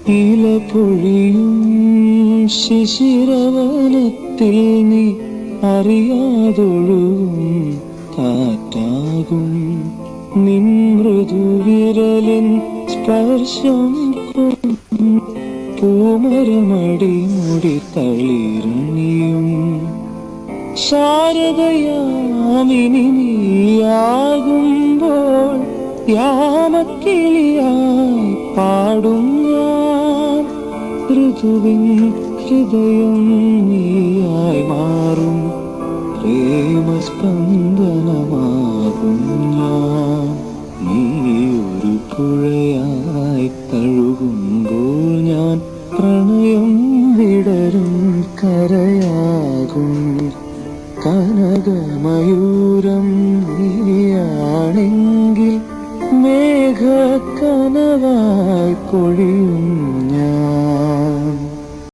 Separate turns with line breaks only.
ഇല പൊഴിയും ശിശിരവനത്തിൽ നീ അറിയാതൊഴുകും കാറ്റാകും. നിൻ മൃദുവിരലിൻ സ്പർശം പൂമരമടി മുടി തളിർന്നിയും ശാരദയാമിനി നീയാകുമ്പോൾ യാമക്കിളിയായി പാടും ഞാൻ. ഋതുവിൻ ഹൃദയം നീയായി മാറും പ്രേമസ്പന്ദനമാകും ഞാൻ. നീ ഒരു പുഴയായി തഴുകുമ്പോൾ ഞാൻ പ്രണയം വിടരും കരയാകും. കനകമയൂരം നീയാണെങ്കിൽ മേഘക്കനവായി പൊഴിയും ഞാൻ.